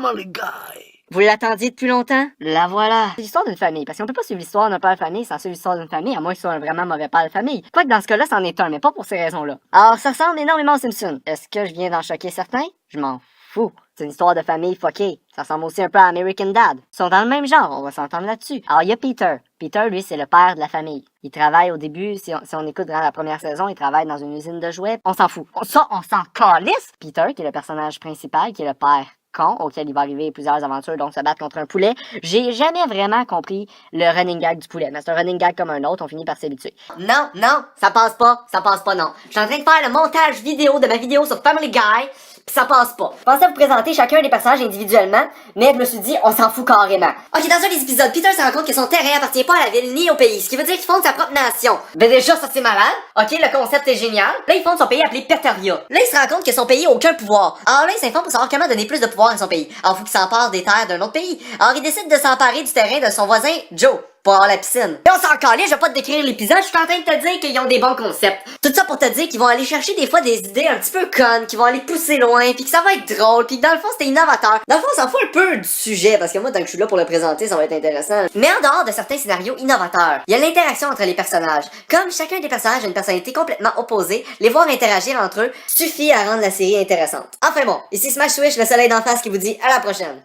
Family Guy. Vous l'attendiez depuis longtemps? La voilà. C'est l'histoire d'une famille, parce qu'on peut pas suivre l'histoire d'un père de famille sans suivre l'histoire d'une famille, à moins que ce soit un vraiment mauvais père de famille. Quoique dans ce cas-là, c'en est un, mais pas pour ces raisons-là. Alors, ça ressemble énormément aux Simpsons. Est-ce que je viens d'en choquer certains? Je m'en fous. C'est une histoire de famille fuckée. Ça ressemble aussi un peu à American Dad. Ils sont dans le même genre, on va s'entendre là-dessus. Alors, il y a Peter. Peter, lui, c'est le père de la famille. Il travaille au début, si on écoute dans la première saison, il travaille dans une usine de jouets. On s'en fout. Ça, on s'en calisse! Peter, qui est le personnage principal, qui est le père con, auquel il va arriver plusieurs aventures, donc se battre contre un poulet. J'ai jamais vraiment compris le running gag du poulet, mais c'est un running gag comme un autre, on finit par s'habituer. Non, ça passe pas, non. Je suis en train de faire le montage vidéo de ma vidéo sur Family Guy, pis ça passe pas. Je pensais vous présenter chacun des personnages individuellement, mais je me suis dit, on s'en fout carrément. Ok, dans un des épisodes, Peter se rend compte que son terrain appartient pas à la ville ni au pays, ce qui veut dire qu'il fonde sa propre nation. Ben déjà, ça c'est malade. Ok, le concept est génial. Là, il fonde son pays appelé Peteria. Là, il se rend compte que son pays a aucun pouvoir. Alors là, il s'informe pour savoir comment donner plus de pouvoir à son pays. Alors, faut qu'il s'empare des terres d'un autre pays. Alors, il décide de s'emparer du terrain de son voisin, Joe, pour avoir la piscine. Et on s'en calait, je vais pas te décrire l'épisode, je suis en train de te dire qu'ils ont des bons concepts. Tout ça pour te dire qu'ils vont aller chercher des fois des idées un petit peu connes, qu'ils vont aller pousser loin, puis que ça va être drôle, puis que dans le fond c'était innovateur. Dans le fond, on s'en fout un peu du sujet, parce que moi, tant que je suis là pour le présenter, ça va être intéressant. Mais en dehors de certains scénarios innovateurs, il y a l'interaction entre les personnages. Comme chacun des personnages a une personnalité complètement opposée, les voir interagir entre eux suffit à rendre la série intéressante. Enfin bon, ici Smash Swish, le soleil d'en face qui vous dit à la prochaine.